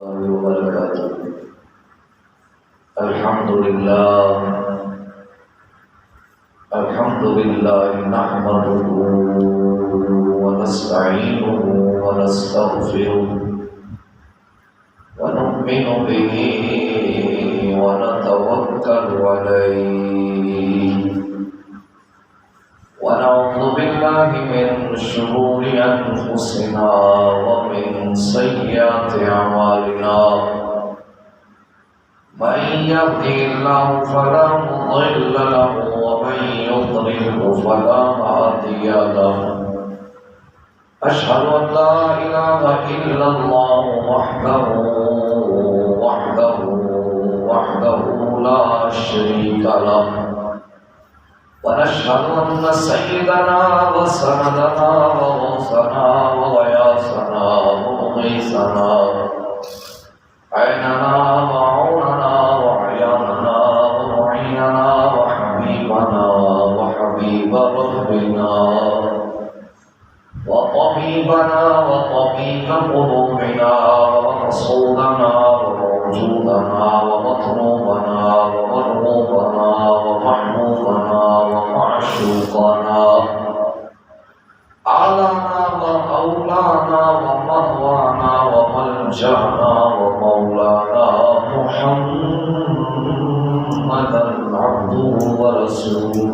وبركاته. الحمد لله نحمده ونستعينه ونستغفره ونؤمن به ونتوكل عليه ونعوذ بالله من شرور أنفسنا ومن سيئات أعمالنا. من يهده الله فلا مضل له ومن يضلل فلا هادي له. أشهد أن لا إله إلا الله وحده لا شريك له. ونشهد أن سيدنا وسندنا وغوثنا وغياثنا ومغيثنا عيننا وعوننا وعياننا ومعيننا وحبيبنا وحبيب ربنا وطبيبنا وطبيب قلوبنا ورسولنا وموجودنا ومطلوبنا ومرغوبنا ومحبوبنا ومعشوقنا أعلانا وأولانا ومهوانا وملجأنا ومولانا محمدا عبده ورسوله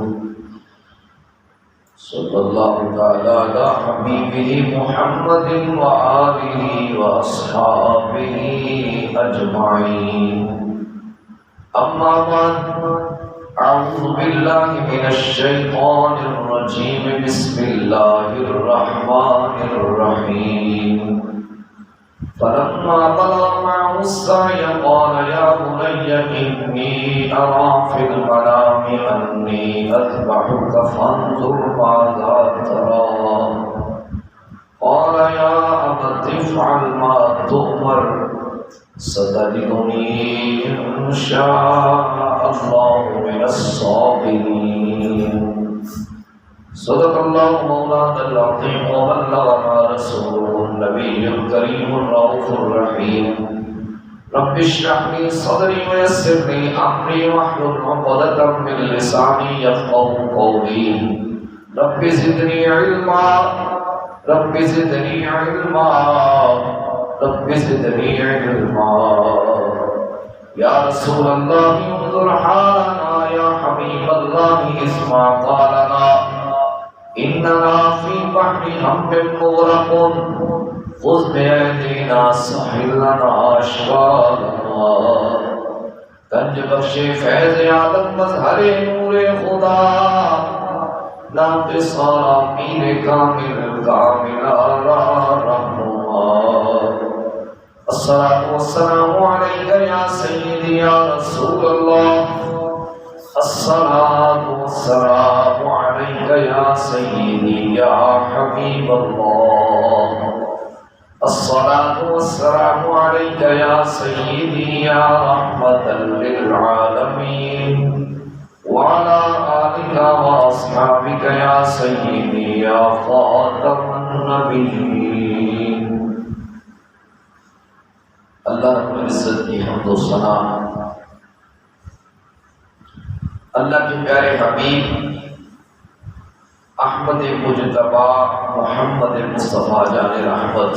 صلى الله تعالى على حبيبه محمد وآله وأصحابه أجمعين. أما بعد، أعوذ بالله من الشيطان الرجيم. بسم الله الرحمن الرحيم. فلما بلغ معه السعي قال يا بني إني أرى في المنام أني أذبحك فانظر ماذا ترى. قال يا أبت افعل ما تؤمر ستجدني إن شاء الله من الصابرين. صدق الله مولانا العظيم وبلغنا رسوله النبي الكريم الرؤوف الرحيم. رب اشرح لي صدري ويسر لي أمري واحلل عقدة من لساني يفقهوا قولي. رب زدني علما رب زدني علما رب زدني علما. يا رسول الله انظر حالنا، يا حبيب الله اسمع قالنا. إننا في بحر هم مغرق خذ بأيدينا سهل لنا أشغالنا. گنج بخش فیض عالم مظہر نور خدا نام سارا پیر کامل آلہ رہنما. الصلاة والسلام عليك يا سيدي يا رسول الله. الصلاة والسلام عليك يا سيدي يا حبيب الله. الصلاة والسلام عليك يا سيدي يا رحمة للعالمين. وعلى آلك وأصحابك يا سيدي يا خاتم النبيين. اللہ رب العزت کی حمد و ثنا اللہ کے پیارے حبیب احمد مجتبی محمد مصطفیٰ جان رحمت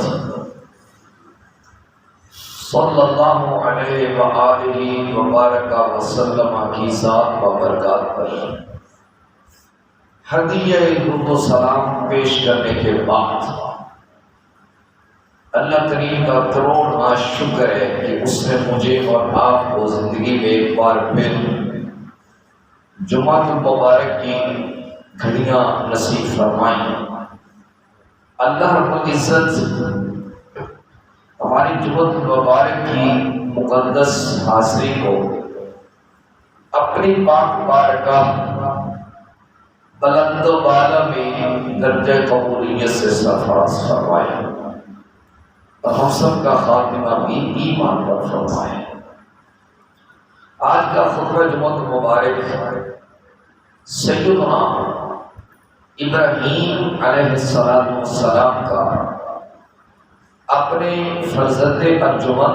صلی اللہ علیہ وآلہ وبارک وسلم کی ذات و برکات پر ہدیہ درود و سلام پیش کرنے کے بعد اللہ کریم کا کروڑ شکر ہے کہ اس نے مجھے اور آپ کو زندگی میں ایک بار پھر جمعہ المبارک کی گھڑیاں نصیب فرمائیں. اللہ رب العزت ہماری جمعہ المبارک کی مقدس حاضری کو اپنی پاک بارگاہ بلند و بالا میں درجہ قبولیت سے سرفراز فرمائے اور ہم سب کا خاتمہ بھی ایمان پر فرمائے. آج کا خطبہ جمعہ مبارک سیدنا ابراہیم علیہ السلام کا اپنے فرزند انجمن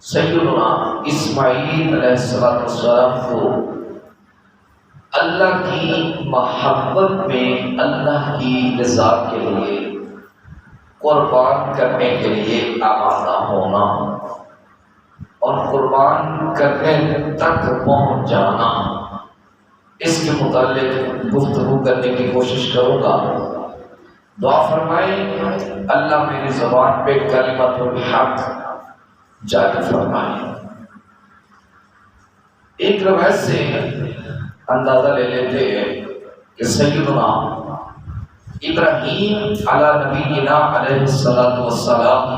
سیدنا اسماعیل علیہ السلام کو اللہ کی محبت میں اللہ کی رضا کے لیے قربان کرنے کے لیے آمادہ ہونا اور قربان کرنے تک پہنچ جانا، اس کے متعلق گفتگو کرنے کی کوشش کروں گا۔ دعا فرمائیں اللہ میری زبان پہ کلمت الحق جاری فرمائے۔ ایک روایت سے اندازہ لے لیتے ہیں کہ سیدنا ابراہیم علی نبینا علیہ السلام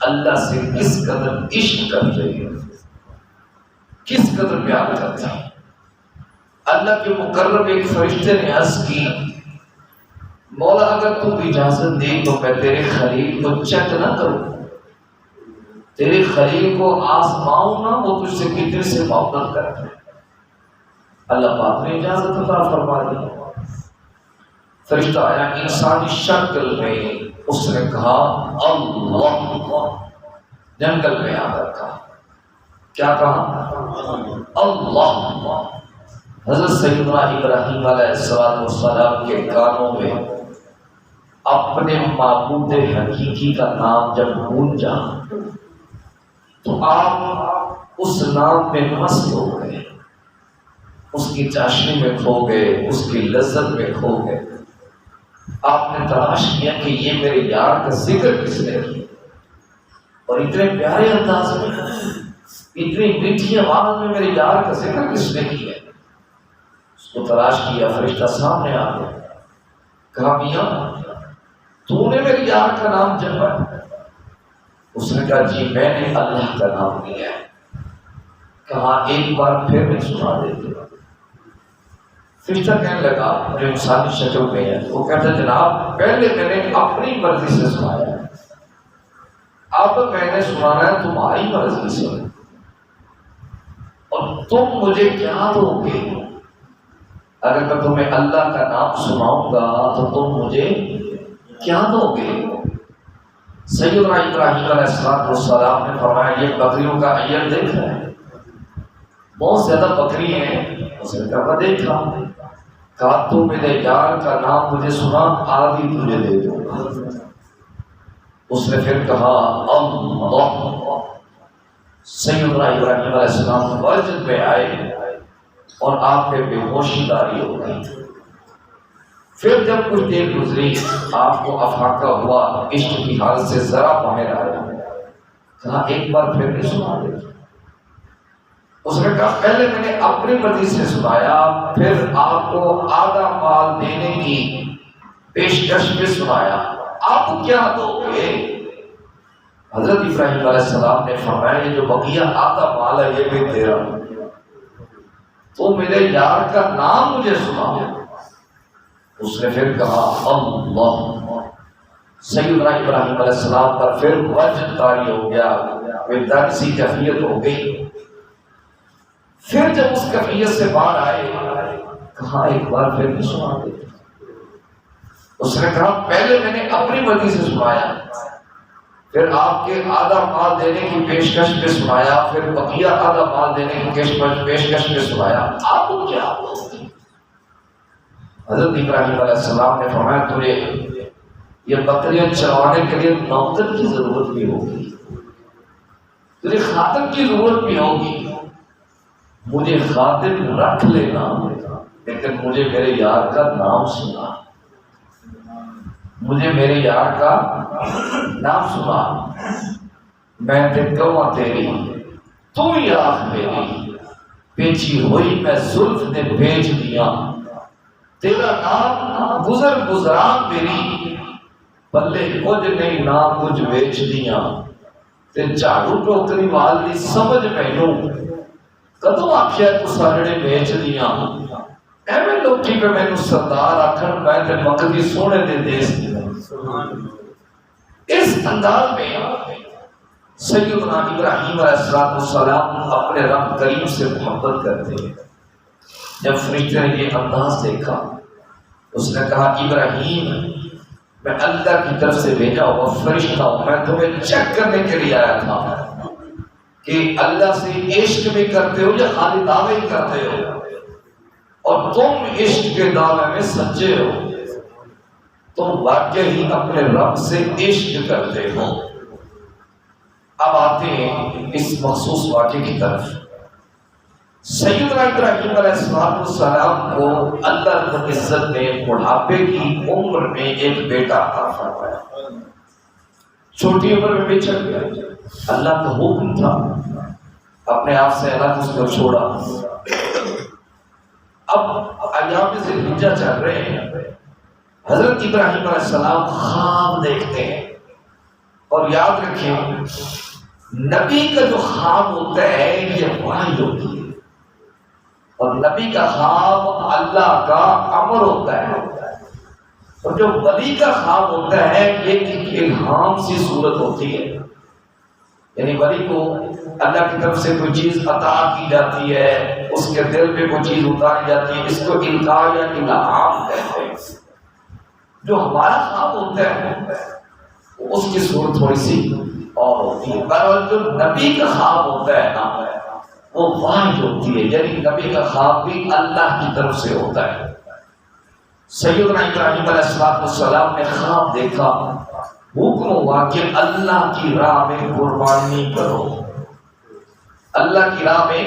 اللہ سے کس قدر عشق کرتے ہیں، کس قدر پیار کرتے ہیں۔ اللہ کے مقرب ایک فرشتے نے عرض کی، مولا اگر تو اجازت دے تو میں تیرے خلیل کو چیک نہ کروں، تیرے خلیل کو آزماؤں نہ، وہ تجھ سے کتنے سے محبت کرتے ہیں۔ اللہ پاک نے اجازت عطا فرما دی۔ فرشتہ آیا انسانی شکل میں، اس نے کہا اللہ، جنگل میں آ کر کہا، کیا کہا؟ اللہ۔ حضرت سیدنا ابراہیم علیہ السلام کے کانوں میں اپنے معبود حقیقی کا نام جب گونجا تو آپ اس نام میں مست ہو گئے، اس کی چاشنی میں کھو گئے، اس کی لذت میں کھو گئے۔ آپ نے تلاش کیا کہ یہ میرے یار کا ذکر کس نے کیا، اور اتنے پیارے انداز میں، اتنی میٹھی آواز میں میرے یار کا ذکر کس نے کیا۔ اس کو تلاش کیا، فرشتہ سامنے آ گیا، کہا میاں تو نے میرے یار کا نام جپا؟ اس نے کہا جی میں نے اللہ کا نام لیا ہے۔ کہا ایک بار پھر میں سنا دیتے۔ فرشتہ کہنے لگا جو انسانی شکل میں ہے، وہ کہتا جناب پہلے میں نے اپنی مرضی سے سنایا ہے، اب میں نے سنانا ہے تمہاری مرضی سے، اور تم مجھے کیا دو گے؟ اگر میں تمہیں اللہ کا نام سناؤں گا تو تم مجھے کیا دو گے؟ سیدنا ابراہیم علیہ السلام نے فرمایا یہ بکریوں کا عیر دیکھ رہا ہے، بہت زیادہ بکری ہیں۔ اس نے کہا دیکھا، کہا تو میرے یار کا نام مجھے سنا، آدھی تجھے دے دوں گا۔ اس نے پھر کہا اللہ۔ سیدنا ابراہیم علیہ السلام مسجد میں آئے اور آپ پہ بے ہوشی طاری ہو گئی۔ پھر جب کچھ دیر گزری آپ کو افاقہ ہوا، عشق کی حالت سے ذرا باہر آیا، کہا ایک بار پھر بھی سنا دے۔ اس نے کہا پہلے میں نے اپنی مرضی سے سنایا، پھر آپ کو آدھا مال دینے کی پیشکش میں سنایا، آپ کیا دو گے؟ حضرت ابراہیم علیہ السلام نے فرمایا یہ جو بقیہ آدھا مال ہے یہ بھی تیرا، تو میرے یار کا نام مجھے سنا۔ اس نے پھر کہا اللہ۔ سیدنا ابراہیم علیہ السلام پر پھر وجد طاری ہو گیا، وجدان سی کیفیت ہو گئی۔ پھر جب اس کیفیت سے باہر آئے، کہا ایک بار پھر بھی سنا دے۔ اس نے کہا پہلے میں نے اپنی مرضی سے سنایا، پھر آپ کے آدھا مال دینے کی پیشکش میں سنایا، پھر بقیہ آدھا مال دینے کی پیشکش میں سنایا، آپ کو کیا؟ حضرت ابراہیم علیہ السلام نے فرمایا تجھے یہ بکریاں چروانے کے لیے نوکر کی ضرورت بھی ہوگی، تجھے خادم کی ضرورت بھی ہوگی، مجھے خادم رکھ لینا، لیکن مجھے میرے یار کا نام سنا، مجھے میرے یار کا نام سنا۔ میں تے گواں تیری، تو ہی آنکھ میری، پیچھی ہوئی میں زلف نے بیچ دیا، تیرا نام گزر گزران میری، پلے کچھ نہیں نام کچھ بیچ دیا، تے جھاڑو ٹوکری والی سمجھ مینوں کدوں آکھیا تو ساڑھے بیچ دیا، ایویں لوکی پہ مینوں سردار آکھن میں تے مقدی سونے دے دیس دیا۔ اس انداز میں سیدنا ابراہیم علیہ السلام اپنے رب کریم سے محبت کرتے ہیں۔ جب فرشتے نے یہ انداز دیکھا، اس نے کہا ابراہیم میں اللہ کی طرف سے بھیجا ہوا فرشتہ ہوں، میں تمہیں چیک کرنے کے لیے آیا تھا کہ اللہ سے عشق بھی کرتے ہو یا خالی دعوے ہی کرتے ہو، اور تم عشق کے دعوے میں سچے ہو، تم واقعی اپنے رب سے عشق کرتے ہو۔ اب آتے ہیں اس مخصوص واقعے کی طرف۔ سیدنا ابراہیم علیہ السلام کو اللہ رب العزت نے بڑھاپے کی عمر میں ایک بیٹا عطا فرمایا، چھوٹی عمر میں بچھڑ گیا، اللہ کا حکم تھا، اپنے آپ سے الگ اس کو چھوڑا۔ اب ایام ذی الحجہ چل رہے ہیں، حضرت ابراہیم علیہ السلام خواب دیکھتے ہیں، اور یاد رکھیں نبی کا جو خواب ہوتا ہے یہ وحی ہوتی ہے، اور نبی کا خواب اللہ کا امر ہوتا ہے، اور جو ولی کا خواب ہوتا ہے یہ ایک الہام سی صورت ہوتی ہے، یعنی ولی کو اللہ کی طرف سے کوئی چیز عطا کی جاتی ہے، اس کے دل پہ کوئی چیز اتاری جاتی ہے، اس کو القاء یا الہام کہتے ہیں۔ جو ہمارا خواب ہوتا ہے اس کی صورت تھوڑی سی اور ہوتی ہے، بہرحال جو نبی کا خواب ہوتا ہے نا وہ وحی ہوتی ہے، یعنی نبی کا خواب بھی اللہ کی طرف سے ہوتا ہے۔ سیدنا ابراہیم علیہ السلام نے خواب دیکھا، حکم ہوا کہ اللہ کی راہ میں قربانی کرو، اللہ کی راہ میں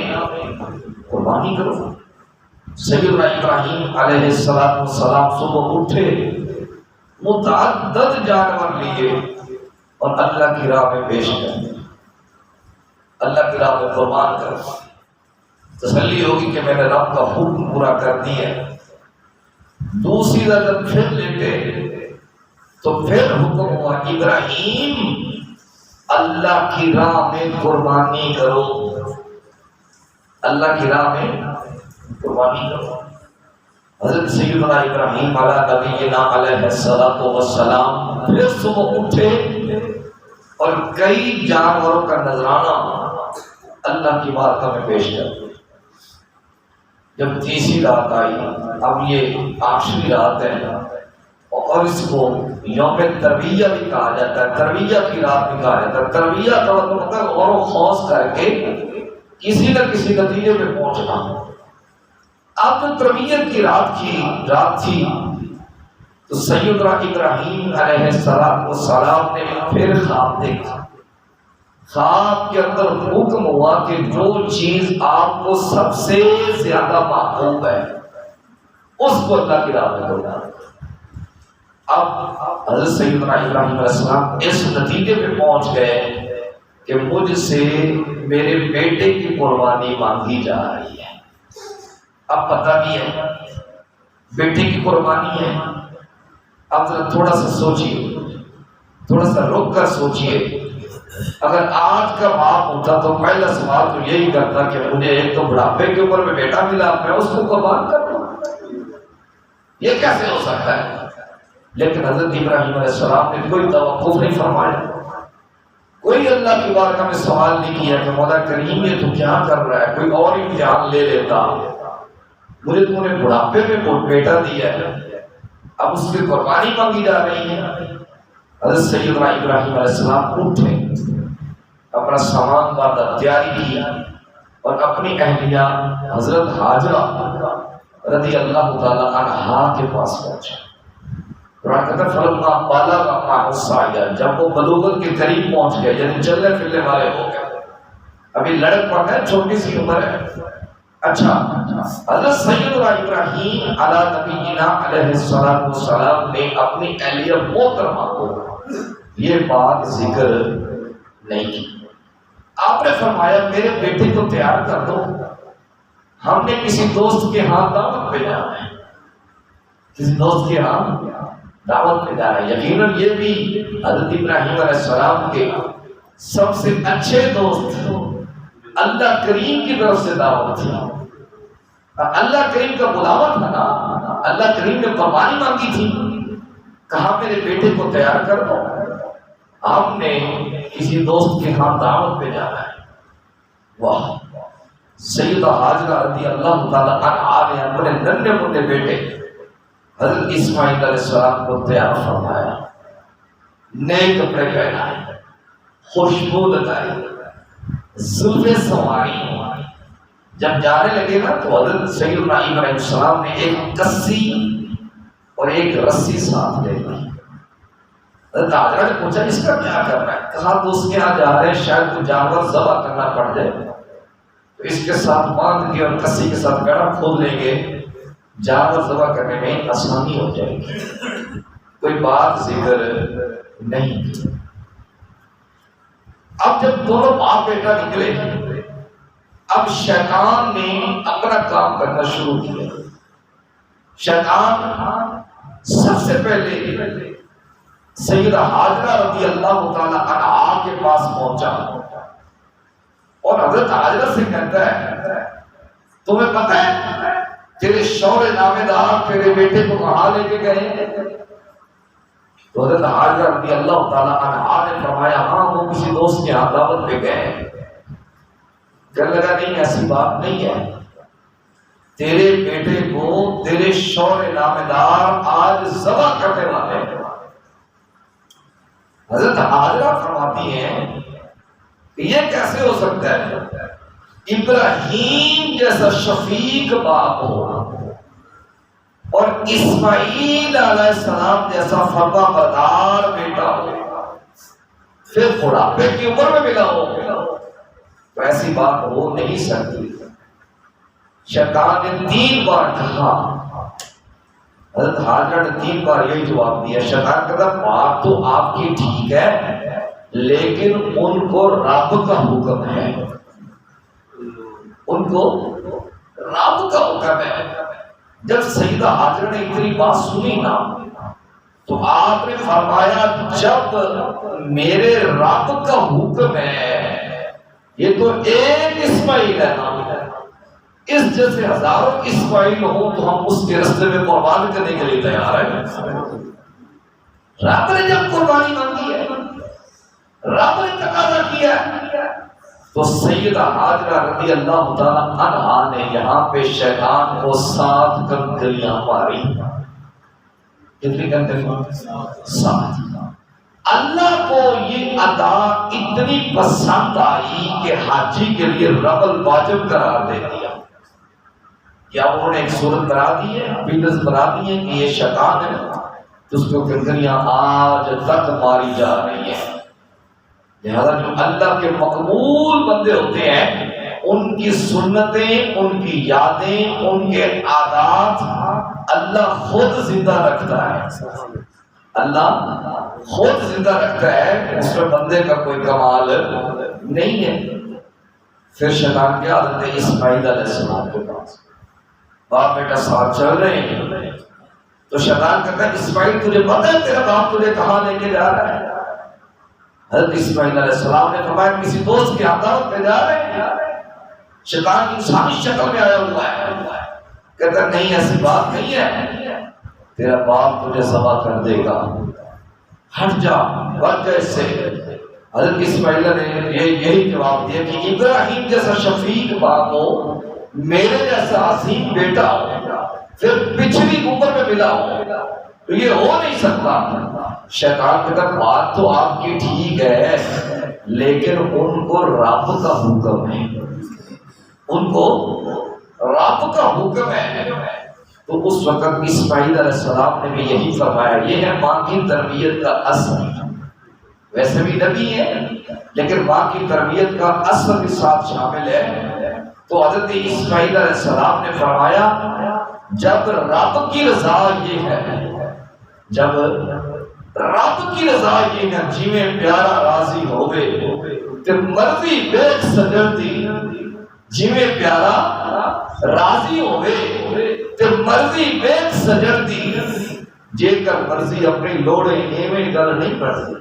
قربانی کرو۔ سیدنا ابراہیم علیہ السلام صبح اٹھے، متعدد جانور لیے اور اللہ کی راہ میں پیش کر، اللہ کی راہ میں قربان کر، تسلی ہوگی کہ میں نے رب کا حکم پورا کر دیا۔ دوسری رات پھر لیٹے تو پھر حکم ہوا ابراہیم اللہ کی راہ میں قربانی کرو، اللہ کی راہ میں قربانی کرو۔ حضرت سیدنا ابراہیم علیہ نبینا علیہ السلام پھر صبح اٹھے اور کئی جانوروں کا نذرانہ اللہ کی بارگاہ میں پیش کر دیا۔ جب تیسری رات آئی، اب یہ آخری رات ہے اور اس کو یوم ترویہ بھی کہا جاتا ہے، ترویہ کی رات بھی کہا جاتا ہے۔ ترویہ کا مطلب ہے غور و خوض کر کے کسی نہ کسی نتیجے پہ پہنچنا۔ اب جو ترویت کی رات تھی تو سیدنا ابراہیم علیہ السلام نے پھر خواب دیکھا۔ خواب کے اندر حکم ہوا کہ جو چیز آپ کو سب سے زیادہ محبوب ہے اس کو اللہ کی راہ میں کرنا۔ اب حضرت سیدنا ابراہیم علیہ السلام اس نتیجے پہ پہنچ گئے کہ مجھ سے میرے بیٹے کی قربانی مانگی جا رہی ہے۔ اب پتہ بھی ہے بیٹے کی قربانی ہے۔ اب ذرا تھوڑا سا سوچیے، تھوڑا سا رک کر سوچیے، اگر آج کا باپ ہوتا تو پہلا سوال تو یہی کرتا کہ مجھے ایک تو بڑھاپے کے اوپر میں بیٹا ملا، میں اس کو قربان کر دوں، یہ کیسے ہو سکتا ہے؟ لیکن حضرت ابراہیم علیہ السلام نے کوئی توقف نہیں فرمایا، کوئی اللہ کی بارگاہ میں سوال نہیں کیا کہ مولا کریم یہ تو کیا کر رہا ہے، کوئی اور امتحان لے لیتا، مجھے تو نے بڑھاپے میں بیٹا دیا ہے، اب اس کی قربانی مانگی جا رہی ہے۔ حضرت سیدنا ابراہیم علیہ السلام اٹھے، اپنا سامان باندھا، تیاری کی اور اپنی اہلیہ حضرت حاجرہ رضی اللہ تعالی عنہا کے پاس پہنچے۔ قرآن کہتا ہے فلما بلغ معه السعی، جب وہ بلوغت کے قریب پہنچ گئے، یعنی چلنے پھرنے والے ہو گئے، ابھی لڑک پڑا ہے، چھوٹی سی عمر ہے۔ اچھا، حضرت سیدنا ابراہیم علیہ نبینا علیہ السلام نے اپنی اہلیہ محترمہ کو یہ بات ذکر نہیں کی۔ آپ نے فرمایا میرے بیٹے کو تیار کر دو، ہم نے کسی دوست کے ہاں دعوت پہ جانا ہے، کسی دوست کے ہاں دعوت پہ جانا ہے۔ یقیناً یہ بھی حضرت ابراہیم علیہ السلام کے سب سے اچھے دوست اللہ کریم کی طرف سے دعوت تھی، اللہ کریم کا بلاوا تھا نا، اللہ کریم نے قربانی مانگی تھی، کہا میرے بیٹے کو تیار کر دو، آپ نے کسی دوست کے ہاں دعوت پہ جانا ہے۔ واہ، سیدہ حاجرہ رضی اللہ تعالیٰ عنہا نے اپنے ننھے منھے بیٹے حضرت اسماعیل علیہ السلام کو تیار فرمایا۔ نئے کپڑے پہنائے، خوشبو لگائی، زلفیں سنواری۔ جب جانے لگے نا تو حضرت سیدنا ابراہیم علیہ السلام نے ایک کسی اور ایک رسی ساتھ لے لی۔ حضرت حاجرہ نے پوچھا اس کا کیا کرنا ہے؟ کہا تو اس کے یہاں جا رہے ہیں، شاید کوئی جانور ذبح کرنا پڑ جائے تو اس کے ساتھ باندھ کے اور کسی کے ساتھ گڑھا کھود لیں گے، جانور ذبح کرنے میں آسانی ہو جائے گی۔ کوئی بات ذکر نہیں کی۔ اب جب دونوں باپ بیٹا نکلے، اب شیطان نے اپنا کام کرنا شروع کیا۔ شیطان سب سے پہلے سیدہ حاجرہ رضی اللہ تعالی عنہا کے پاس پہنچا اور حضرت حاجرہ سے کہتا ہے تمہیں پتہ ہے تیرے شوہر نامے دار تیرے بیٹے کو کہاں لے کے گئے؟ تو حضرت حاجرہ رضی اللہ تعالی عنہا نے فرمایا ہاں وہ کسی دوست کے یہاں دعوت پہ گئے۔ کہنے لگا نہیں ایسی بات نہیں ہے، تیرے بیٹے کو تیرے شوہر نامے دار آج ذبح کرنے والے ہیں۔ حضرت حاجرہ فرماتی ہیں کہ یہ کیسے ہو سکتا ہے؟ ابراہیم جیسا شفیق باپ ہو اور اسماعیل علیہ السلام جیسا فرما بردار بیٹا ہو، پھر بڑھاپے کی عمر میں ملا ہو، تو ایسی بات ہو نہیں سکتی۔ شیطان نے 3 بار کہا، حضرت حاجرہ نے 3 بار یہی جواب دیا۔ شیطان کہتا بات تو آپ کی ٹھیک ہے لیکن ان کو رب کا حکم ہے، ان کو رب کا حکم ہے۔ جب سیدہ حاجرہ نے اتنی بات سنی نا تو آپ نے فرمایا جب میرے رب کا حکم ہے یہ تو ایک اسماعیل ہے نا، اس جیسے ہزاروں اسماعیل ہوں تو ہم اس کے راستے میں قربان کرنے کے لیے تیار ہیں۔ رب نے جب قربانی مانگی ہے، رب نے تقاضا کیا تو سیدہ حاجرہ رضی اللہ تعالی عنہا نے یہاں پہ شیطان کو 7 کنکریاں ماری۔ کتنی کنکریاں؟ 7۔ اللہ کو یہ ادا اتنی پسند آئی کہ حاجی کے لیے رب الواجب قرار دے دیا۔ کیا انہوں نے ایک صورت بنا دی ہے، ویڈیوز بنا دی ہے کہ یہ شیطان ہے تو اس کو کنکریاں آج تک ماری جا رہی ہیں۔ لہذا جو اللہ کے مقبول بندے ہوتے ہیں ان کی سنتیں، ان کی یادیں، ان کے عادات اللہ خود زندہ رکھتا ہے۔ اللہ خود زندہ رکھتا ہے، اس میں بندے کا کوئی کمال نہیں ہے۔ پھر شیطان کی عادت ہے اسماعیل علیہ السلام کے پاس، باپ بیٹا ساتھ چل رہے ہیں تو شیطان کہتا ہے اسماعیل تجھے پتہ ہے تیرا باپ تجھے کہاں لے کے جا رہا ہے؟ حضرت اسماعیل علیہ السلام نے فرمایا کسی دوست کی عدالت پہ جا رہے ہیں۔ شیطان انسانی شکل میں آیا ہوا ہے، کہتا نہیں ایسی بات نہیں ہے، تیرا باپ تجھے ذبح کر دے گا، ہٹ جا، بچ جا اس سے۔ حضرت اسماعیل نے یہی جواب دیا کہ ابراہیم جیسا شفیق باپ ہو، میرے جیسا عظیم بیٹا ہو، پھر پچھلی عمر میں ملا ہو تو یہ ہو نہیں سکتا۔ شیطان کہتا بات تو آپ کی ٹھیک ہے لیکن ان کو رب کا حکم ہے، ان کو رب کا حکم ہے۔ تو اس وقت اسماعیل علیہ السلام نے بھی یہی فرمایا، یہ ہے ماں کی تربیت کا اثر۔ ویسے بھی نبی ہے لیکن ماں کی تربیت کا اثر بھی ساتھ شامل ہے۔ تو حضرت اسماعیل علیہ السلام نے فرمایا جب رب کی رضا یہ ہے، جب رب کی رضا یہ ہے جی میں پیارا راضی ہوئے تے مرضی بیک سجدی، جی میں پیارا راضی ہوئے تے مرضی بیک سجدی، جے کر مرضی اپنی لوڑے ایویں گل نہیں پڑتی،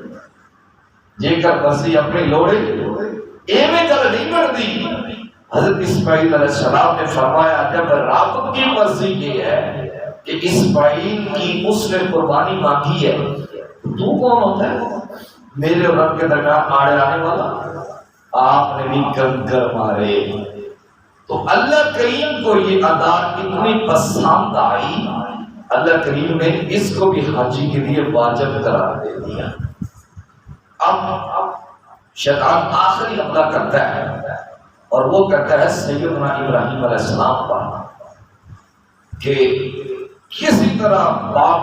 جے کر مرضی اپنی لوڑے ایویں گل نہیں پڑتی۔ حضرت اسماعیل علیہ السلام نے فرمایا جب رب کی مرضی یہ ہے کہ اسماعیل کی اس نے قربانی مانگی ہے تو کون ہوتا ہے میرے اور رب کے درمیان آڑے آنے والا؟ آپ نے بھی کنکر مارے۔ تو اللہ کریم کو یہ ادا اتنی پسند آئی، اللہ کریم نے اس کو بھی حاجی کے لیے واجب قرار دے دیا۔ اب شیطان آخری حملہ کرتا ہے اور وہ کرتا ہے سیدنا ابراہیم علیہ السلام پر کہ کسی طرح باپ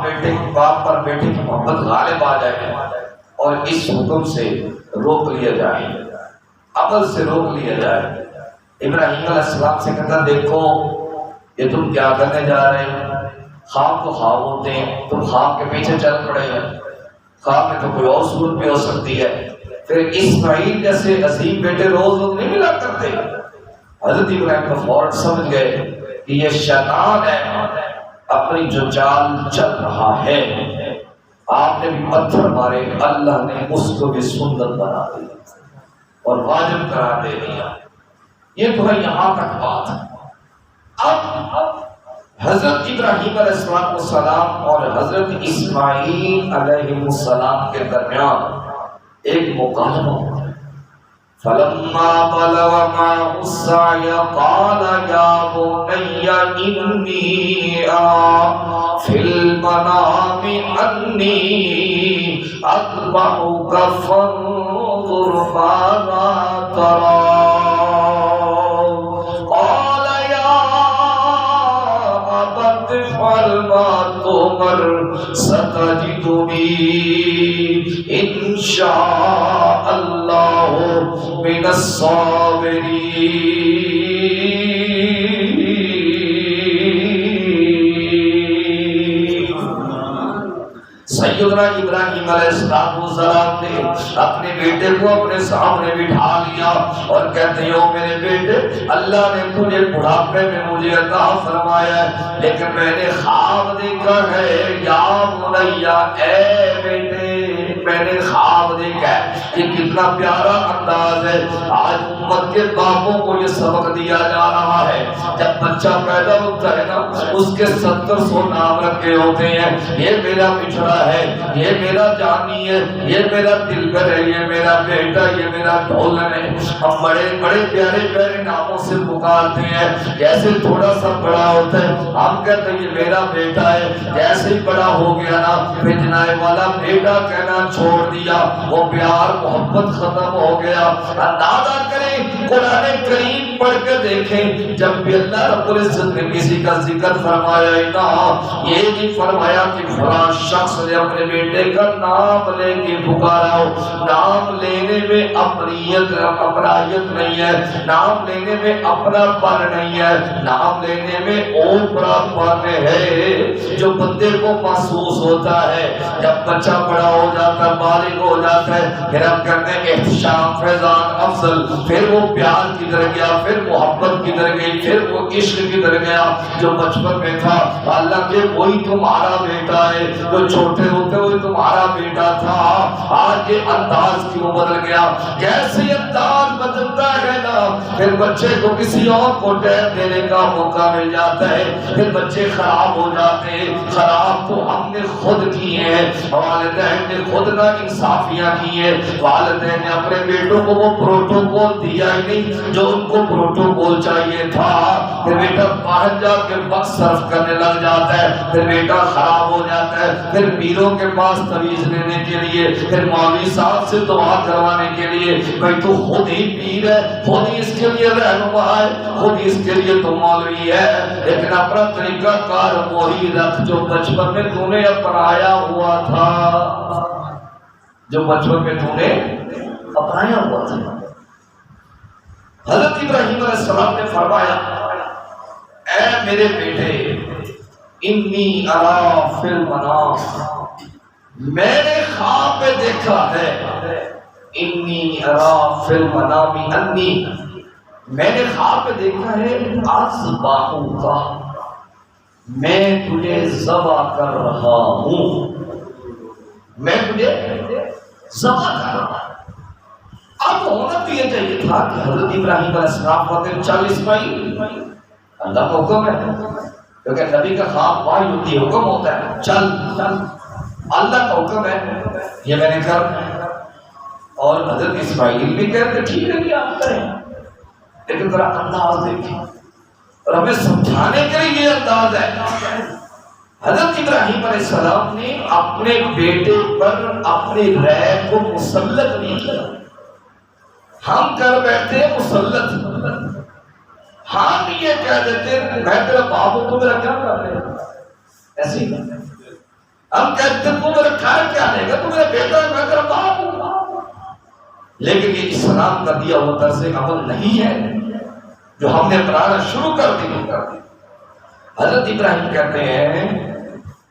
پر بیٹے کی محبت غالب آ جائے اور اس حکم سے روک لیا جائے، عمل سے روک لیا جائے۔ ابراہیم علیہ السلام سے کہتا دیکھو یہ تم کیا کرنے جا رہے ہیں، خواب تو خواب ہوتے ہیں، تم خواب کے پیچھے چل پڑے ہیں، خواب میں تو کوئی اور صورت بھی ہو سکتی ہے۔ پھر اسماعیل جیسے عظیم بیٹے روز نہیں ملا کرتے۔ حضرت ابراہیم کو فوراً سمجھ گئے کہ یہ شیطان ہے، اپنی جو چال چل رہا ہے۔ آپ نے بھی پتھر مارے، اللہ نے اس کو بھی سنت بنا دی اور واجب قرار دے دیا۔ یہ تو ہے یہاں تک بات۔ اب حضرت ابراہیم علیہ السلام اور حضرت اسماعیل علیہ السلام کے درمیان ایک مکالمہ ہوتا ہے۔ فلما بلغ معه السعي قال يا بني إني أرى في المنام أني أذبحك فانظر ماذا ترى قال يا أبت افعل ما تؤمر ستجدني إن شاء الله من الصابرین۔ سیدنا ابراہیم علیہ السلام نے اپنے بیٹے کو اپنے سامنے بٹھا لیا اور کہتے ہیں او میرے بیٹے، اللہ نے تجھے بڑھاپے میں مجھے عطا فرمایا ہے، لیکن میں نے خواب دیکھا ہے یا بنیا، اے بیٹے میں نے خواب دیکھا ہے۔ یہ کتنا پیارا انداز ہے۔ آج امت کے باپوں کو یہ سبق دیا جا رہا ہے، جب بچہ پیدا ہوتا ہے نا اس کے 700 نام رکھے ہوتے ہیں، یہ میرا بچھڑا ہے، یہ میرا جانی ہے، یہ میرا دلبر ہے، یہ میرا بیٹا، یہ میرا ڈھولن ہے۔ ہم بڑے بڑے پیارے پیارے ناموں سے پکارتے ہیں۔ جیسے تھوڑا سا بڑا ہوتا ہے ہم کہتے ہیں یہ میرا بیٹا ہے، جیسے ہی بڑا ہو گیا نا بھجنائے والا بیٹا کہنا چھوڑ دیا، وہ پیار محبت ختم ہو گیا۔ اندازہ کریں قرآن کریم پڑھ کے دیکھیں، جب بھی اللہ رب العزت نے کسی کا ذکر فرمایا نا یہ نہیں فرمایا کہ فلاں شخص نے اپنے بیٹے کا نام لے کے پکارا ہو۔ نام لینے میں اپنیت نہیں ہے، نام لینے میں اپنا پن نہیں ہے، نام لینے میں اوپرا پن ہے جو بندے کو محسوس ہوتا ہے۔ جب بچہ بڑا ہو جاتا ہے، بالغ ہو جاتا ہے، پھر ہم کہتے ہیں احتشام، فیضان، افضل، پھر وہ پیار کدھر گیا، پھر محبت کدھر گئی، پھر وہ عشق کدھر گیا جو بچپن میں تھا۔ اللہ کے وہی تمہارا بیٹا ہے، جو چھوٹے ہوتے ہوئے تمہارا بیٹا تھا۔ آج یہ انداز کیوں بدل گیا؟ کیسے انداز بدلتا ہے نا پھر بچے کو کسی اور کو ٹین دینے کا موقع مل جاتا ہے، پھر بچے خراب ہو جاتے ہیں۔ خراب تو ہم نے خود کیے ہیں، والدین نے خود نہ انصافیاں کی ہیں۔ والدین نے اپنے بیٹوں کو وہ پروٹوکول دیا ہی نہیں جو ان کو پروٹوکول چاہیے تھا۔ پھر بیٹا باہر جا کے وقت صرف کرنے لگ جاتا ہے، پھر بیٹا خراب ہو جاتا ہے، پھر پیروں کے پاس تویز لینے کے لیے، پھر مولوی صاحب سے دعا کروانے کے لیے، بھائی تو خود ہی پیر ہے، خود ہی اس کے لیے رہنما ہے، خود ہی اس کے لیے تو مولوی ہے، لیکن اپنا طریقہ کار وہی رکھ جو بچپن میں تو نے اپنایا ہوا تھا، جو بچپن میں تو نے اپنایا ہوا تھا۔ حضرت ابراہیم علیہ السلام نے فرمایا اے میرے بیٹے انی ارا فی المنام، میں نے خواب میں دیکھا ہے، انی ارا فی المنام انی، میں نے خواب میں دیکھا ہے اذبحک کا، میں تجھے ذبح کر رہا ہوں، میں تجھے ذبح کر رہا ہوں۔ اب ہونا تو یہ چاہیے تھا کہ حضرت ابراہیم علیہ السلام کو چل اسماعیل، اللہ کا حکم ہے، کیونکہ نبی کا خواب وحی ہوتی ہے، حکم ہوتا ہے، چل اللہ کا حکم ہے، یہ میں نے کر۔ اور حضرت اسماعیل بھی کہتے ٹھیک ہے کہ آپ کریں، لیکن ذرا انداز دیکھیں، اور ہمیں سمجھانے کے لیے یہ انداز ہے۔ حضرت ابراہیم علیہ السلام نے اپنے بیٹے پر اپنے رائے کو مسلط نہیں کیا. ہم کر بیٹھے مسلط، ہم یہ کہہ دیتے میں تیرا باپ ہوں تو میرا کیا کر رہے ہیں، ایسے ہی ہم کہتے تو میرا گھر کیا دے گا، تو میرا بیٹا ہے، میں تیرا باپ ہوں. لیکن یہ اسلام کا دیا ہوا طرز عمل نہیں ہے جو ہم نے اپنانا شروع کر دی. حضرت ابراہیم کہتے ہیں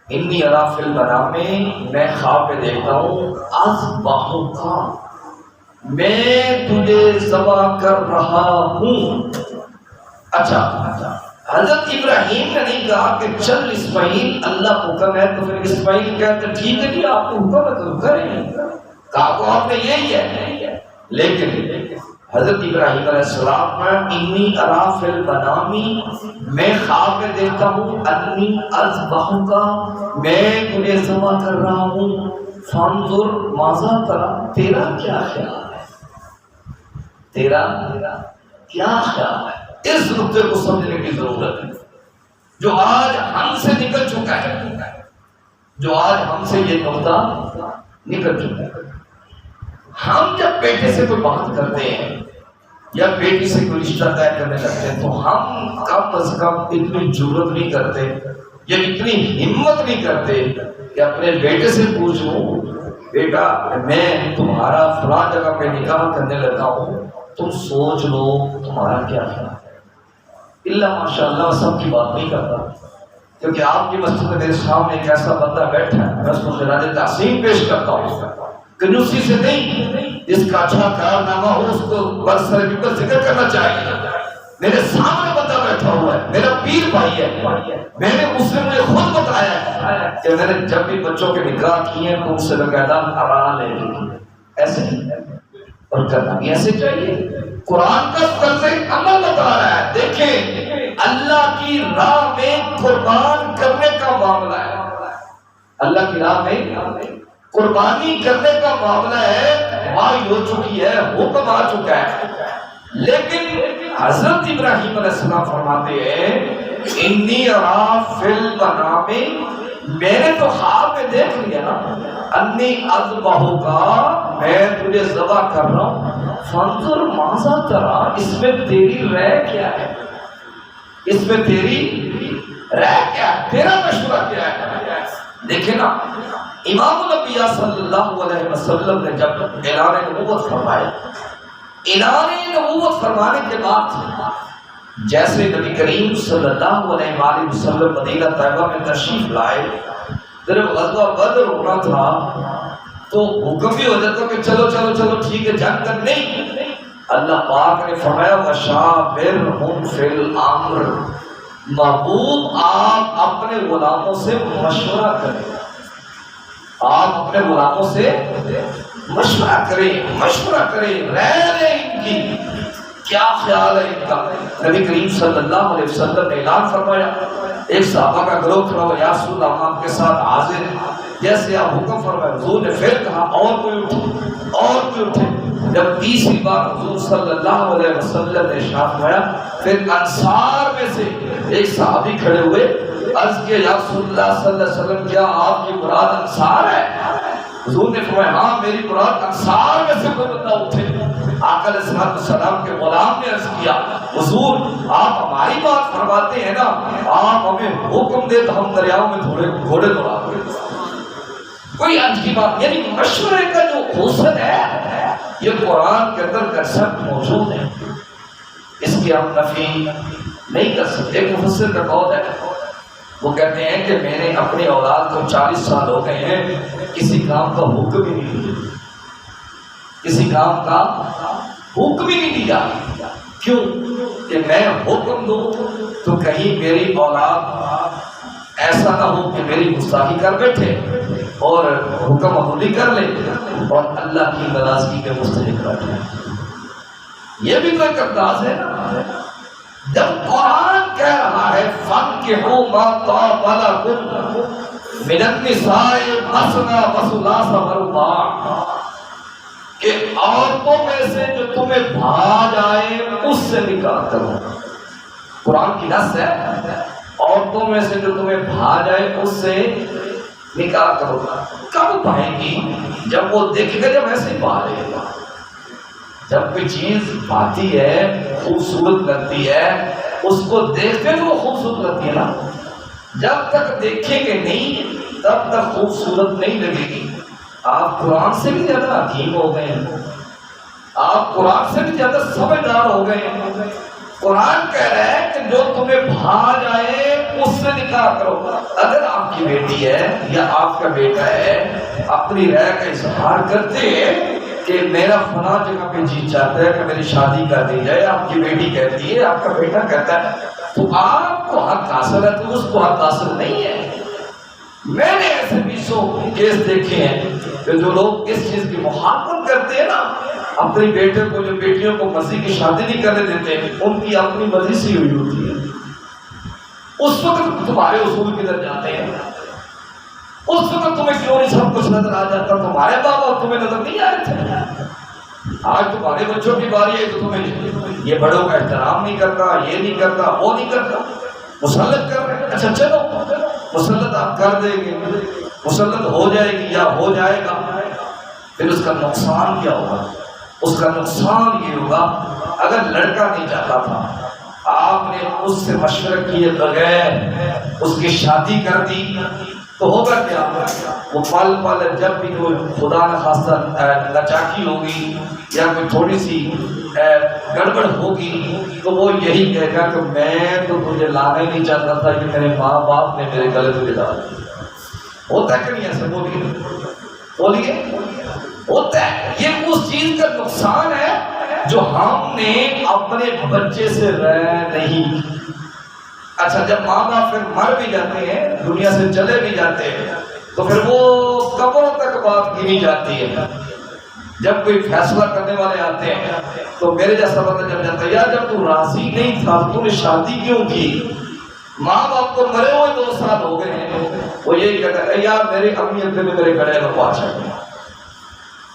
انی ارا فی المنام، میں خواب میں دیکھتا ہوں اذبحک، میں تجھے ذبح کر رہا ہوں. اچھا حضرت ابراہیم نے نہیں کہا کہ چل اسماعیل اللہ حکم ہے تو پھر اسماعیل کہتے ٹھیک ہے جی آپ کو حکم ہے تو کریں، کہا تو آپ نے یہی ہے. لیکن حضرت ابراہیم علیہ السلام میں انی ارا فی المنام، میں خواب میں دیکھتا ہوں انی اذبحک، میں تجھے ذبح کر رہا ہوں. فانظر ماذا تری، تیرا کیا خیال ہے، تیرا کیا خیال ہے. اس نقطے کو سمجھنے کی ضرورت ہے جو آج ہم سے نکل چکا ہے، جو آج ہم سے یہ نقطہ نکل چکا ہے. ہم جب بیٹے سے کوئی بات کرتے ہیں یا بیٹی سے کوئی رشتہ طے کرنے لگتے ہیں تو ہم کم از کم اتنی جرات نہیں کرتے یا اتنی ہمت نہیں کرتے کہ اپنے بیٹے سے پوچھوں بیٹا میں تمہارا فلاں جگہ پہ نکاح کرنے لگا ہوں، تم سوچ لو تمہارا کیا خیال ہے. اللہ ماشاء اللہ سب کی بات نہیں کرتا، کیونکہ آپ کی مسجد میں میرے سامنے ایک ایسا بندہ بیٹھا ہے، میں اس کو خراج تحسین پیش کرتا ہوں، کنجوسی سے نہیں، جس کا اچھا کارنامہ ہو اس کو برسر ممبر ذکر کرنا چاہیے. میرے سامنے بندہ بیٹھا ہوا ہے، میرا پیر بھائی ہے، میں نے اس نے مجھے خود بتایا ہے کہ میں نے جب بھی بچوں کے نکاح کیے تو ان سے باقاعدہ آرا لے لی، ایسے ہی اور کرنا بھی ایسے چاہیے. قرآن کا طرز عمل بتا رہا ہے. دیکھیں اللہ کی راہ میں قربان کرنے کا معاملہ ہے، اللہ کی راہ میں قربانی کرنے کا معاملہ ہے، وحی ہو چکی ہے، حکم آ چکا ہے. لیکن حضرت ابراہیم علیہ السلام فرماتے ہیں انی ارا فی المنام، میں نے تو خواب میں دیکھ لیا نا، انی اذبحک، میں تجھے ذبح کر رہا ہوں. فانظر ماذا تری، اس میں تیری رائے کیا ہے، اس میں تیری رائے کیا ہے، تیرا مشورہ کیا ہے. دیکھیں نا امام الانبیاء صلی اللہ علیہ وسلم نے جب اعلان نبوت فرمایا، اعلان نبوت فرمانے کے بعد جیسے نبی کریم صلی اللہ علیہ وآلہ وسلم مدینہ طیبہ میں تشریف لائے، جب غزوہ بدر ہونا تھا تو حکم بھی ہو جاتا کہ چلو چلو چلو ٹھیک ہے جنگ کر، نہیں، اللہ پاک نے فرمایا وشاورہم فی الامر، محبوب آپ اپنے غلاموں سے مشورہ کریں، آپ اپنے غلاموں سے مشورہ کریں، رائے لیں ان کی، کیا خیال ہے ان کا. نبی کریم صلی اللہ علیہ وسلم نے اعلان فرمایا، ایک صحابہ کا گروہ کھڑا ہوا، یا رسول اللہ آپ کے ساتھ حاضر ہیں، جیسے آپ حکم فرمائے. حضور نے پھر کہا اور کوئی اٹھے. جب تیسری بار حضور صلی اللہ علیہ وسلم نے ارشاد فرمایا، پھر انصار میں سے ایک صحابی کھڑے ہوئے، عرض کیا یا رسول اللہ صلی اللہ علیہ وسلم کیا آپ کی مراد انصار ہے؟ حضور نے فرمایا ہاں میری مراد انصار میں سے کوئی بندہ اٹھے. آقا علیہ السلام کے غلام نے عرض کیا حضور آپ ہماری بات فرماتے ہیں نا، آپ ہمیں حکم دے تو ہم دریاؤں میں گھوڑے دوڑا دیں. کوئی عجب کی بات، یعنی مشورے کا جو حسن ہے یہ قرآن کے اندر درست موجود ہے، اس کی ہم نفی نہیں کر سکتے. ایک مفسر کا قول ہے، وہ کہتے ہیں کہ میں نے اپنی اولاد کو 40 سال ہو گئے ہیں کسی کام کا حکم ہی نہیں دیا، کسی کام کا حکم ہی نہیں دیا. کیوں کہ میں حکم دوں تو کہیں میری اولاد ایسا نہ ہو کہ میری گستاخی کر بیٹھے اور حکم عملی کر لے اور اللہ کی ناراضگی کے مستحق بیٹھے. یہ بھی تو ایک انداز ہے نا. جب قرآن کہہ رہا ہے فَانْكِحُوا مَا طَابَ لَكُم مِنَ النِّسَاءِ مَثْنَىٰ وَثُلَاثَ وَرُبَاعَ، کہ عورتوں میں سے جو تمہیں بھا جائے اس سے نکاح کرو. قرآن کی نص ہے عورتوں میں سے جو تمہیں بھا جائے اس سے نکاح کرو. کب بھائے گی؟ جب وہ دیکھے گا جب ایسے ہی بھا لے گا. جب کوئی چیز بھاتی ہے خوبصورت لگتی ہے اس کو دیکھتے تو وہ خوبصورت لگتی ہے نا. جب تک دیکھیں گے نہیں تب تک خوبصورت نہیں لگے گی. آپ قرآن سے بھی زیادہ حکیم ہو گئے ہیں, آپ قرآن سے بھی زیادہ سمجھدار ہو گئے ہیں. قرآن کہہ رہا ہے کہ جو تمہیں بھا جائے اس سے نکاح کرو. اگر آپ کی بیٹی ہے یا آپ کا بیٹا ہے اپنی رائے کا اظہار کرتے ہیں کہ میرا فلاں جگہ پہ جی چاہتا ہے کہ میری شادی کر دی جائے, آپ کی بیٹی کہتی ہے, آپ کا بیٹا کہتا ہے, تو آپ کو حق حاصل ہے, تو اس کو حق حاصل نہیں ہے. میں نے ایسے 20 کیس دیکھے ہیں کہ جو لوگ اس چیز کی مخالفت کرتے ہیں نا, اپنی بیٹے کو جو بیٹیوں کو مسیح کی شادی نہیں کرنے دیتے ان کی اپنی مرضی سے ہوئی ہوتی ہے. اس وقت تمہارے اصول کدھر جاتے ہیں؟ اس وقت تمہیں کیوں نہیں سب کچھ نظر آ جاتا؟ تمہارے باپ اور تمہیں نظر نہیں آئے تھے؟ آج تمہارے بچوں کی باری ہے تو تمہیں یہ بڑوں کا احترام نہیں کرتا, یہ نہیں کرتا, وہ نہیں کرتا, مسلط کر رہے ہیں. اچھا چلو مسلط آپ کر دیں گے, مسلط ہو جائے گی یا ہو جائے گا, پھر اس کا نقصان کیا ہوگا؟ اس کا نقصان یہ ہوگا اگر لڑکا نہیں چاہتا تھا, آپ نے اس سے مشورہ کیے بغیر اس کی شادی کر دی, تو ہوگا کیا؟ وہ پل پل جب بھی کوئی خدا نخواستہ ناچاکی ہوگی یا کوئی تھوڑی سی گڑبڑ ہوگی تو وہ یہی کہے گا کہ میں تو تجھے لانا ہی نہیں چاہتا تھا, کہ میرے ماں باپ نے میرے گلے تجھے ڈال دیا. ہوتا ہے کہ نہیں ایسے؟ بولیے ہوتا ہے. یہ اس چیز کا نقصان ہے جو ہم نے اپنے بچے سے رہ نہیں. اچھا جب ماں باپ پھر مر بھی جاتے ہیں, دنیا سے چلے بھی جاتے ہیں, تو پھر وہ قبروں تک بات گنی جاتی ہے. جب کوئی فیصلہ کرنے والے آتے ہیں تو میرے جیسا بندہ جب جاتا ہے, یار جب تو راضی نہیں تھا تو نے شادی کیوں کی؟ ماں باپ کو مرے ہوئے 2 سال ہو گئے ہیں, وہ یہی کہتا ہے یار میرے امی ابے نے میرے گڑے میں پہنچا دیا.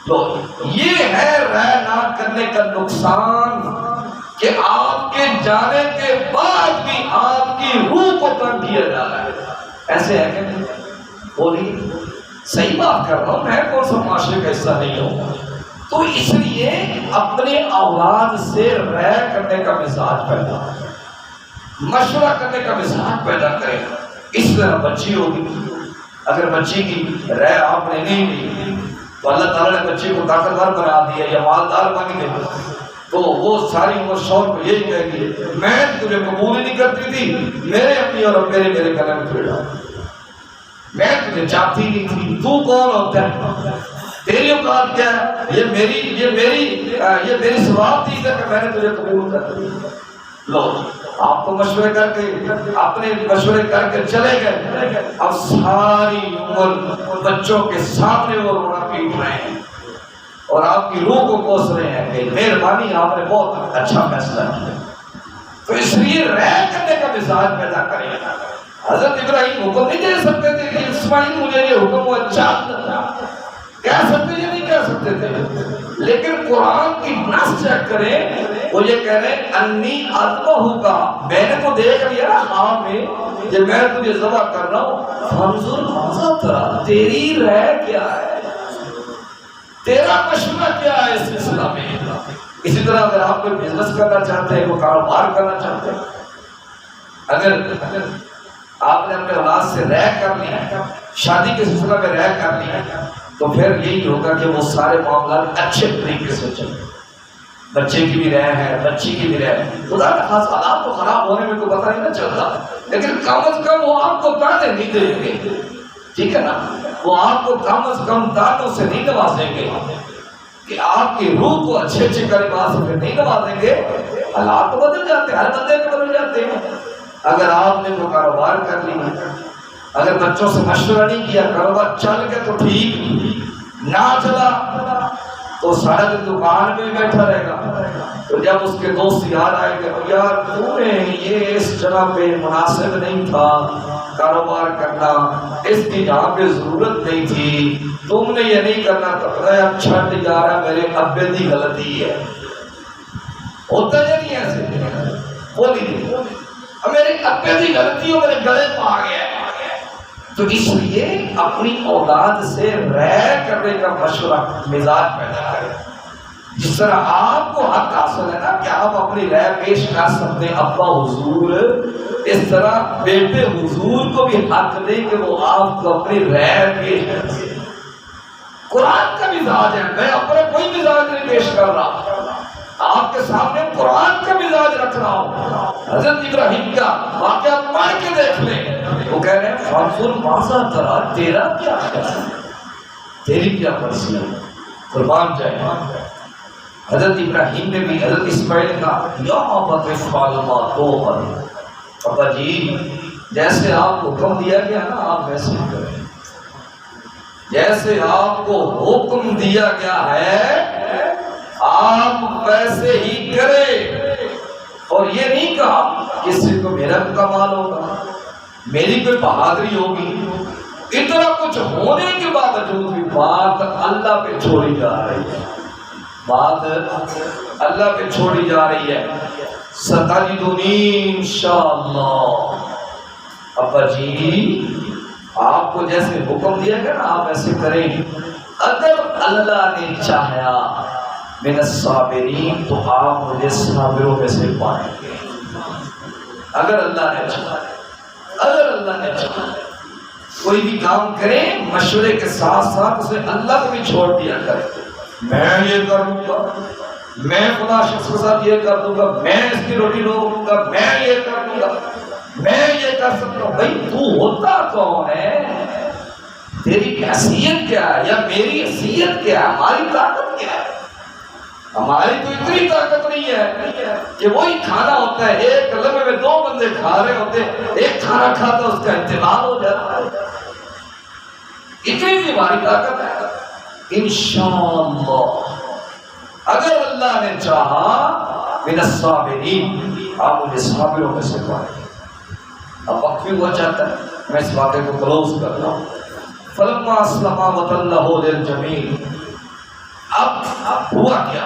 تو یہ ہے رائے نہ کرنے کا نقصان, کہ آپ کے جانے کے بعد بھی آپ کی روح کو تنگ کیا جا رہا ہے. ایسے ہے کہ بولیے, صحیح بات کر رہا ہوں میں, کون سا معاشرے کا حصہ نہیں ہوں. تو اس لیے اپنے اولاد سے رائے کرنے کا مزاج پیدا, مشورہ کرنے کا مزاج پیدا کرے. اس طرح بچی ہوگی, اگر بچی کی رائے آپ نے نہیں لی تو اللہ تعالیٰ نے بچے کو طاقتور بنا دیا یا مالدار بن گئے, تو وہ ساری عمر شوہر کو یہی کہے گی میں تجھے قبول ہی نہیں کرتی تھی, میرے اپنی اور میرے گلے میں تجھے ڈال, میں تجھے چاہتی نہیں تھی, تو کون ہوتا ہے, تیری اوقات کیا ہے, یہ میری ثواب تھی کہ میں نے تجھے قبول کر دیا. لو آپ کو مشورے کر کے اپنے مشورے کر کے چلے گئے, اب ساری عمر بچوں کے سامنے وہ رونا پیٹ رہے ہیں اور آپ کی روح کو کوس رہے ہیں کہ مہربانی آپ نے بہت اچھا فیصلہ کیا. تو اس لیے رہ کرنے کا مزاج پیدا کریں. حضرت ابراہیم حکم نہیں دے سکتے تھے کہ اسماعیل مجھے یہ حکم اچھا کہہ سکتے یا نہیں کہہ سکتے تھے, لیکن قرآن کی نص چیک کریں, وہ یہ کہہ رہے ہیں انی اذبحک, میں نے تو دیکھ لیا نا خواب میں کہ میں تجھے ذبح کر رہا ہوں, فانظر ماذا تری, تیری رائے کیا ہے, تیرا مشورہ کیا ہے اس سلسلہ میں. اسی طرح اگر آپ کوئی بزنس کرنا چاہتے ہیں, کوئی کاروبار کرنا چاہتے ہیں, اگر آپ نے اپنے اولاد سے رائے کر لی, شادی کے سلسلہ میں رائے کر لی, تو پھر یہی ہوگا کہ وہ سارے معاملات اچھے طریقے سے چلیں. بچے کی بھی رائے ہے, بچی کی بھی رائے ہے, خدا کا خاص حالات کو خراب ہونے میں کوئی پتہ نہیں نہ چلتا, لیکن کم از کم وہ آپ کو دانے نہیں دیں گے, ٹھیک ہے نا, وہ آپ کو کم از کم دانوں سے نہیں نوازیں گے, کہ آپ کی روح کو اچھے اچھے کلمات سے نہیں نوازیں گے. حالات تو بدل جاتے ہیں, ہر بندے کے بدل جاتے ہیں. اگر آپ نے وہ کاروبار کر لی, اگر بچوں سے مشورہ نہیں کیا, کاروبار چل گیا تو ٹھیک, نہ چلا تو سارا دن دکان میں بیٹھا رہے گا. تو جب اس کے دوست یاد آئے گے یار تو نے یہ اس جگہ پہ مناسب نہیں تھا کاروبار کرنا, اس کی جہاں پہ ضرورت نہیں تھی, تم نے یہ نہیں کرنا تھا, چھٹ یارا میرے ابے دی غلطی ہے. ہوتا ہے نہیں ایسے؟ بولیے میرے ابے کی غلطی میرے گلے پا گیا. تو اس لیے اپنی اولاد سے رائے کرنے کا مشورہ مزاج پیدا کرے. جس طرح آپ کو حق حاصل ہے نا کہ آپ اپنی رائے پیش کر سکتے ہیں ابا حضور، اس طرح بیٹے حضور کو بھی حق دے کہ وہ آپ کو اپنی رائے پیش کرے. قرآن کا مزاج ہے، میں اپنا کوئی مزاج نہیں پیش کر رہا، آپ کے سامنے قرآن کا مزاج رکھ رہا ہوں. حضرت ابراہیم کا واقعہ پڑھ کے دیکھ لیں. وہ کہہ رہے ہیں فانسر ماذا ترا، تیرا کیا ہے، تیری کیا مرضی ہے، قربان جائے. حضرت ابراہیم نے بھی حضرت اسماعیل کا یا ابت افعل ما تؤمر، ابا جی جیسے آپ کو حکم دیا گیا نا آپ ویسے ہی کریں، جیسے آپ کو حکم دیا گیا ہے آپ ویسے ہی کریں. اور یہ نہیں کہا کسی کو میرا کمال ہوگا، میری کوئی بہادری ہوگی. اتنا کچھ ہونے کے باوجود بھی بات اللہ پہ چھوڑی جا رہی ہے، بات اللہ پہ چھوڑی جا رہی ہے. ستجدنی انشاءاللہ. ابا جی آپ کو جیسے حکم دیا گیا نا آپ ایسے کریں. اگر اللہ نے چاہا من الصابرین تو آپ مجھے صابروں میں سے پائیں گے. اگر اللہ نے چاہا، اگر اللہ نے چاہا. کوئی بھی کام کریں مشورے کے ساتھ ساتھ اسے اللہ کو بھی چھوڑ دیا کریں. میں یہ کروں گا، میں فلاں شخص کے ساتھ یہ کر دوں گا، میں اس کی روٹی روک دوں گا، میں یہ کر دوں گا، میں یہ کر سکتا ہوں. بھائی تو ہوتا کون ہے، تیری حیثیت کیا ہے یا میری حیثیت کیا ہے، ہماری طاقت کیا ہے. ہماری تو اتنی طاقت نہیں ہے کہ وہی کھانا ہوتا ہے ایک لمحے میں 2 بندے کھا رہے ہوتے، ایک کھانا کھاتا اس کا انتقال ہو جاتا ہے. اتنی بھی ہماری طاقت ہے. انشاءاللہ اگر اللہ نے چاہا من الصابرین آپ مجھے صابروں میں سے پائیں. اب وقت بھی ہوا چاہتا ہے میں اس واقعے کو کلوز کر رہا ہوں. فلما اسلما وتلہ للجبین. اب ہوا کیا،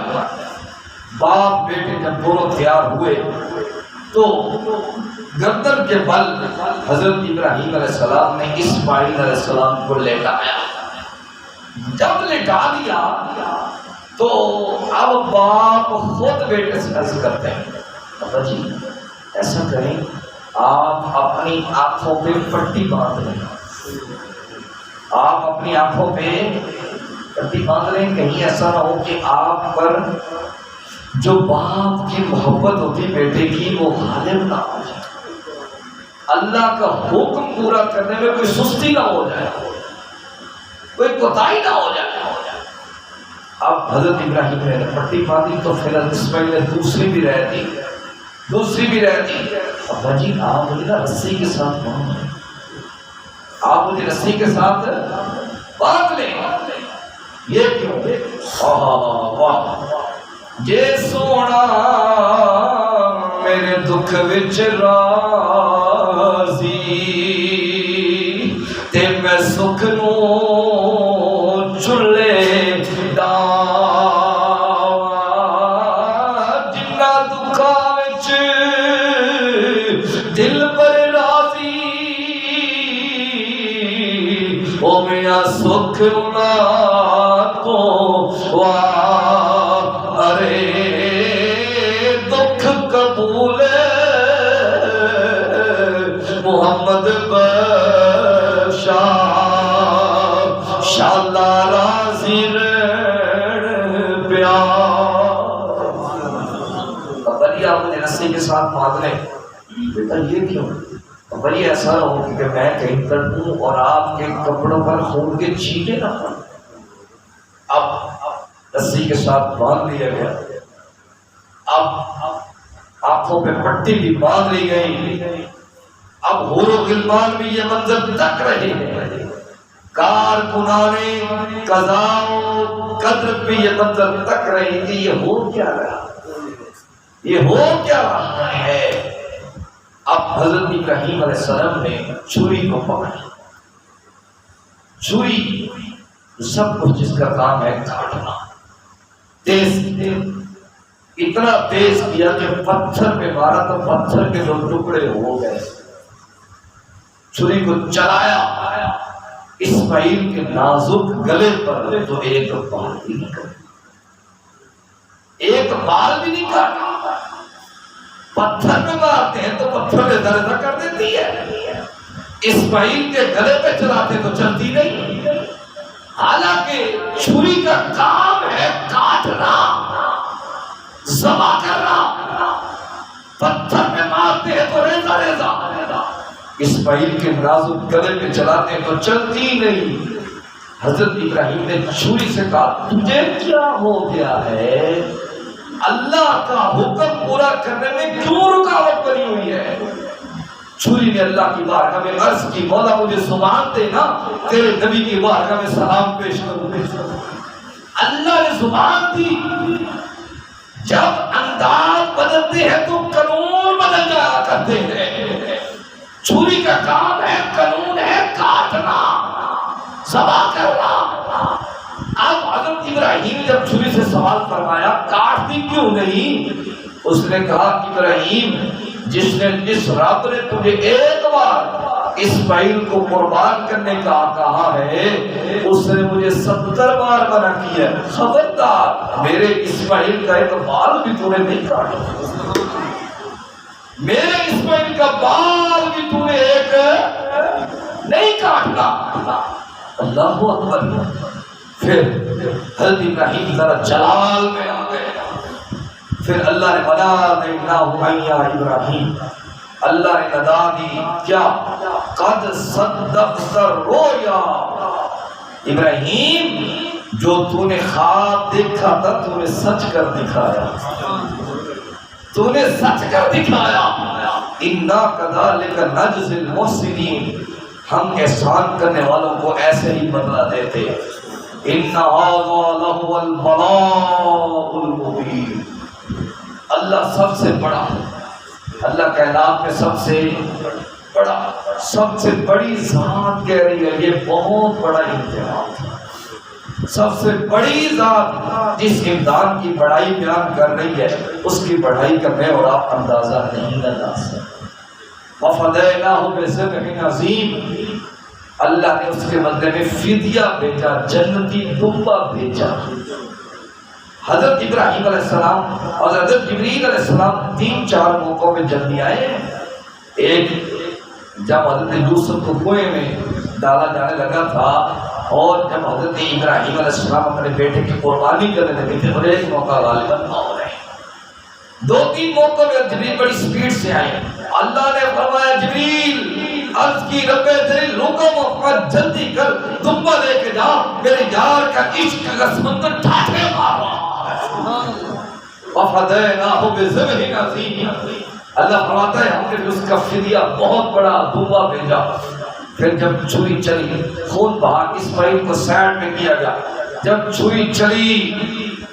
باپ بیٹے جب دونوں تیار ہوئے تو گردن کے بل حضرت ابراہیم علیہ السلام نے اسماعیل علیہ السلام کو لٹایا. جب لٹا دیا تو اب باپ خود بیٹے سے عرض کرتے ہیں ابا جی ایسا کریں آپ اپنی آنکھوں پہ پٹی باندھ لیں، آپ اپنی آنکھوں پہ پٹی باندھ لیں. کہیں ایسا نہ ہو کہ آپ پر جو باپ کی محبت ہوتی بیٹے کی وہ غالب نہ ہو جائے، اللہ کا حکم پورا کرنے میں کوئی سستی نہ ہو جائے، کوئی کوتاہی نہ ہو جائے. اب حضرت ابراہیم نے پٹی باندھی تو پھر اسماعیل نے دوسری بھی رہتی. ابا جی آپ مجھے نا رسی کے ساتھ باندھ لیں، آپ مجھے رسی کے ساتھ باندھ لیں. یہ کیوں؟ واہ جے سونا میرے دکھ وچ راضی تے میں سکھ نو چلے جنا دکھا وچ دل پر راضی او میاں سکھ نہ تو ارے دکھ قبول محمد بشا شالا راضی پیار. بلی آپ مجھے رسی کے ساتھ باندھ لیں. بیٹا یہ کیوں؟ بلی ایسا نہ ہو کہ میں کہیں کر دوں اور آپ کے کپڑوں پر خون کے چھینٹے نہ پڑیں. اب رسی کے ساتھ باندھ لیا گیا. اب آنکھوں پہ پٹی بھی باندھ لی گئی. اب حور و غلمان بھی یہ منظر تک رہے ہیں، کارکنان قضاء و قدر بھی یہ منظر تک رہے کہ یہ ہو کیا رہا، یہ ہو کیا رہا ہے. اب حضرت ابراہیم علیہ السلام نے چھری کو پکڑا. چھری سب کچھ جس کا کام ہے کاٹنا، تیز اتنا تیز کیا کہ پتھر پہ مارا تو پتھر کے 2 ٹکڑے ہو گئے. چھری کو چلایا اسماعیل کے نازک گلے پر تو ایک بال بھی نہیں کاٹا. ایک بال بھی نہیں کاٹا. پتھر پہ مارتے ہیں تو پتھر پہ درد کر دیتی ہے. اسماعیل کے گلے پہ چلاتے تو چلتی نہیں. حالانکہ چھری کا کام ہے کاٹنا، ذبح کرنا. پتھر پہ مارتے ہیں تو ریزہ ریزہ. اسماعیل کے نازک گلے پہ چلاتے ہیں تو چلتی نہیں. حضرت ابراہیم نے چھری سے کہا تجھے کیا ہو گیا ہے؟ اللہ کا حکم پورا کرنے میں کیوں رکاوٹ بنی ہوئی ہے؟ چھری نے اللہ کی بارگاہ میں عرض کی مولا مجھے زبان دے نا تیرے نبی کی بارگاہ میں سلام پیش کروں. اللہ نے زبان دی. جب انداز بدلتے ہیں تو قانون بدل جایا کرتے ہیں. چھری کا کام ہے، قانون ہے کاٹنا، ذبح کرنا. اب حضرت ابراہیم جب چھری سے سوال فرمایا کاٹتی کیوں نہیں؟ اس نے کہا ابراہیم جس نے جس رب نے تجھے ایک بار اسماعیل کو قربان کرنے کا کہا ہے اس نے مجھے 70 بار منع کیا. خبردار میرے اسماعیل کا ایک بال بھی تو نے نہیں کاٹا. میرے اسماعیل کا بال بھی تو نے ایک نہیں کاٹنا. اللہ اکبر. پھر حضرت ابراہیم ذرا جلال میں آ گئے. پھر اللہ نے بنا ابراہیم، اللہ نے ندا دی کیا قد صدقت الرؤیا. ابراہیم جو تو نے خواب دیکھا تھا تو نے سچ کر دکھایا. تو نے سچ کر دکھایا. انا کذالک نجزی المحسنین، ہم احسان کرنے والوں کو ایسے ہی بدلہ دیتے. ان ھذا لہو البلاء المبین. اللہ سب سے بڑا، اللہ کائنات میں سب سے بڑا، سب سے بڑی ذات کہہ رہی ہے یہ بہت بڑا امتحان تھا. سب سے بڑی ذات جس امتحان کی بڑائی بیان کر رہی ہے اس کی بڑائی کا میں اور آپ اندازہ نہیں لگا سکتے. وفدیناہ بذبح عظیم، اللہ نے اس کے بدلے میں فدیہ بھیجا، جنتی دمبا بھیجا. حضرت ابراہیم علیہ السلام اور حضرت جبریل علیہ السلام 3-4 موقعوں میں جلدی آئے. ایک جب حضرت یوسف کو کنویں میں ڈالا جانے لگا تھا اور جب حضرت ابراہیم علیہ السلام اپنے بیٹے کی قربانی کرنے لگے تھے اور ایک موقع غالباً آ رہے ہیں. 2-3 موقعوں میں جبریل بڑی سپیڈ سے آئے. اللہ نے فرمایا جبریل عرض کی رب جلیل حکم محمد جلدی کر دمبا لے کے جا، میرے یار کا عشق کا سمندر ٹھاٹھے مار رہا ہے. وفدیناہ بذبح عظیم، اللہ فرماتا ہے ہم نے اس کا فدیہ بہت بڑا دمبا بھیجا. پھر جب چھری چلی خون بہا اسماعیل کو سائڈ میں کیا گیا. جب چھری چلی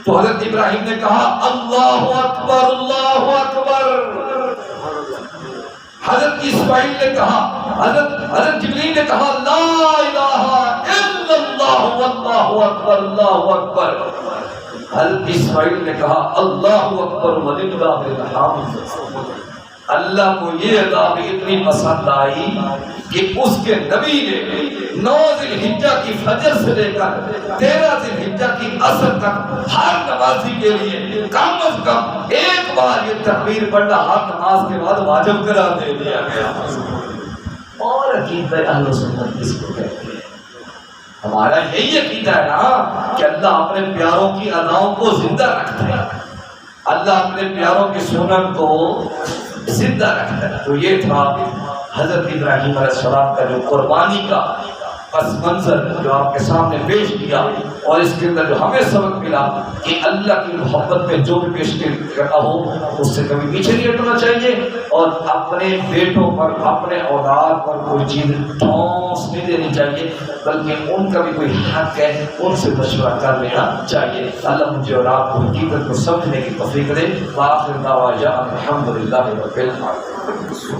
تو حضرت ابراہیم نے کہا اللہ اکبر اللہ اکبر. حضرت اسماعیل نے کہا حضرت جبریل نے کہا لا الہ الا اللہ واللہ اکبر اللہ اکبر. حضرت اسماعیل نے کہا اللہ اکبر وللہ الحمد. اللہ کو یہ ادا بھی اتنی پسند آئی کہ اس کے نبی نے 9 ذی الحجہ کی فجر سے لے کر 13 ذی الحجہ کی عصر تک ہر نمازی کے لیے کم از کم ایک بار یہ تکبیر پڑھنا ہر نماز کے بعد واجب قرار دے دیا گیا. اور عقیدہ اہل سنت کس کو کہتے ہیں؟ ہمارا یہی عقیدہ ہے نا کہ اللہ اپنے پیاروں کی اداؤں کو زندہ رکھتا ہے، اللہ اپنے پیاروں کی سنت کو زندہ رکھتا ہے. تو یہ تھا حضرت ابراہیم علیہ السلام کا جو قربانی کا پس منظر جو آپ کے سامنے پیش کیا، اور اس کے اندر جو ہمیں سبق ملا کہ اللہ کی محبت میں جو بھی پیش کرنا ہو اس سے کبھی پیچھے نہیں ہٹنا چاہیے، اور اپنے بیٹوں پر اپنے اولاد پر کوئی چیز ٹھونس نہیں دینی چاہیے، بلکہ ان کا بھی کوئی حق ہے ان سے مشورہ کر لینا چاہیے. اللہ مجھے اور آپ کو حقیقت کو سمجھنے کی توفیق دے. وآخر دعوانا الحمدللہ رب العالمین.